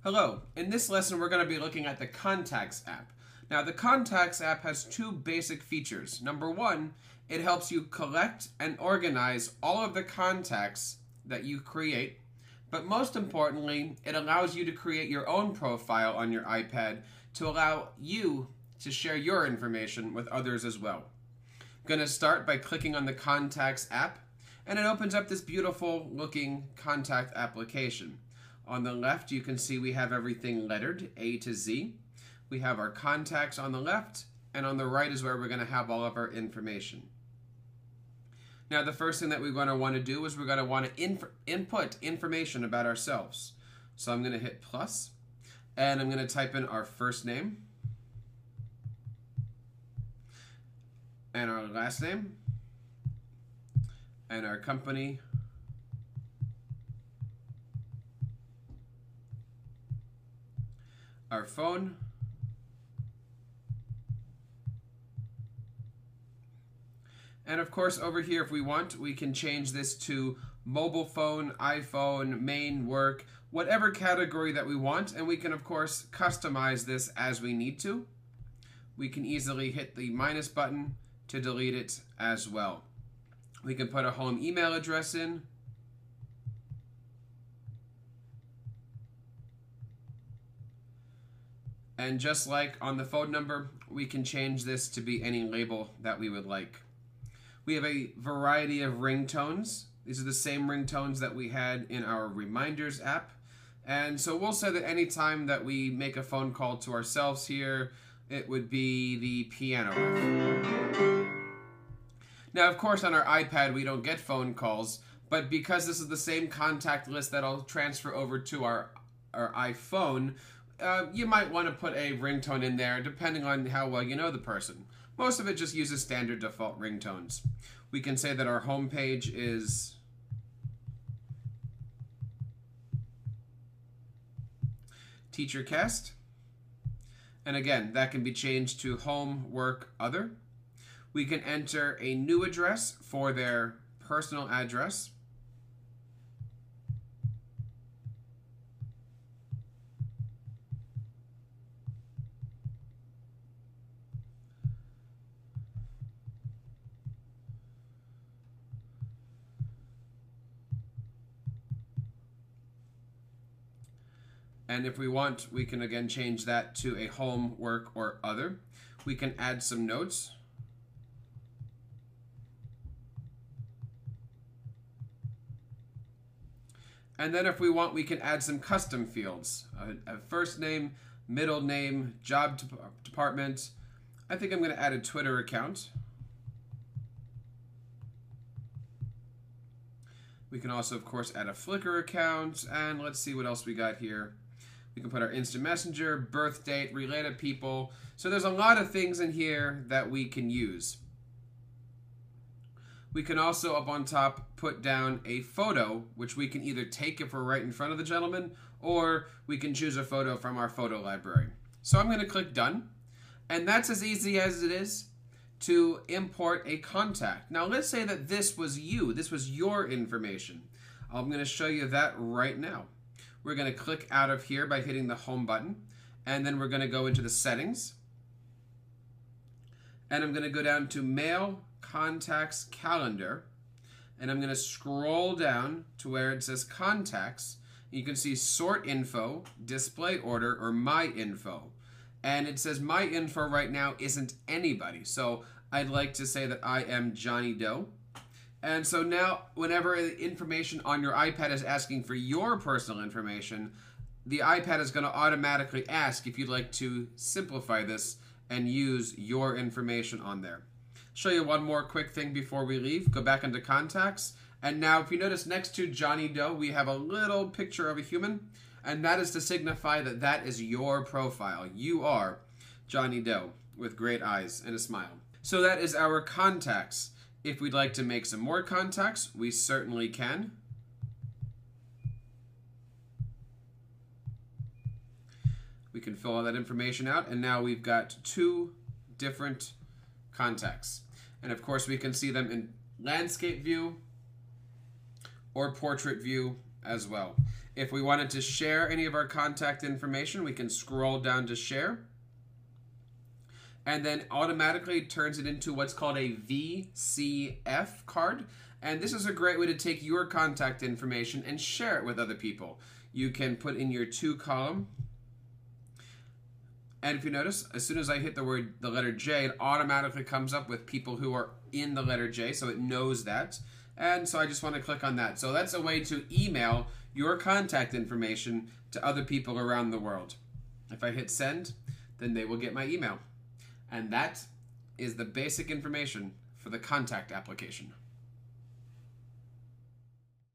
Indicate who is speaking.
Speaker 1: Hello, in this lesson we're going to be looking at the Contacts app. Now the Contacts app has two basic features. Number one, it helps you collect and organize all of the contacts that you create, but most importantly, it allows you to create your own profile on your iPad to allow you to share your information with others as well. I'm going to start by clicking on the Contacts app, and it opens up this beautiful looking contact application. On the left, you can see we have everything lettered, A to Z. We have our contacts on the left, and on the right is where we're going to have all of our information. Now, the first thing that we're going to want to do is we're going to want to input information about ourselves. So I'm going to hit plus, and I'm going to type in our first name, and our last name, and our company, our phone, and of course over here if we want we can change this to mobile phone, iPhone, main, work, whatever category that we want, and we can of course customize this as we need to. We can easily hit the minus button to delete it as well. We can put a home email address in, and just like on the phone number, we can change this to be any label that we would like. We have a variety of ringtones. These are the same ringtones that we had in our Reminders app. And so we'll say that any time that we make a phone call to ourselves here, it would be the piano riff. Now, of course, on our iPad, we don't get phone calls, but because this is the same contact list that I'll transfer over to our iPhone, you might want to put a ringtone in there depending on how well you know the person. Most of it just uses standard default ringtones. We can say that our home page is TeacherCast. And again, that can be changed to home, work, other. We can enter a new address for their personal address. And if we want, we can again change that to a home, work, or other. We can add some notes. And then if we want, we can add some custom fields. A first name, middle name, job department. I think I'm going to add a Twitter account. We can also, of course, add a Flickr account. And let's see what else we got here. We can put our instant messenger, birth date, related people. So there's a lot of things in here that we can use. We can also, up on top, put down a photo, which we can either take if we're right in front of the gentleman, or we can choose a photo from our photo library. So I'm going to click Done. And that's as easy as it is to import a contact. Now let's say that this was you, this was your information. I'm going to show you that right now. We're going to click out of here by hitting the home button, and then we're going to go into the settings, and I'm going to go down to Mail, Contacts, Calendar, and I'm going to scroll down to where it says Contacts. You can see Sort Info, Display Order, or My Info. And it says My Info right now isn't anybody, so I'd like to say that I am Johnny Doe. And so now, whenever information on your iPad is asking for your personal information, the iPad is going to automatically ask if you'd like to simplify this and use your information on there. Show you one more quick thing before we leave. Go back into Contacts. And now, if you notice next to Johnny Doe, we have a little picture of a human. And that is to signify that that is your profile. You are Johnny Doe with great eyes and a smile. So that is our contacts. If we'd like to make some more contacts, we certainly can. We can fill all that information out, and now we've got two different contacts. And of course, we can see them in landscape view or portrait view as well. If we wanted to share any of our contact information, we can scroll down to share. And then automatically turns it into what's called a VCF card. And this is a great way to take your contact information and share it with other people. You can put in your to column. And if you notice, as soon as I hit the letter J, it automatically comes up with people who are in the letter J, so it knows that. And so I just want to click on that. So that's a way to email your contact information to other people around the world. If I hit send, then they will get my email. And that is the basic information for the contact application.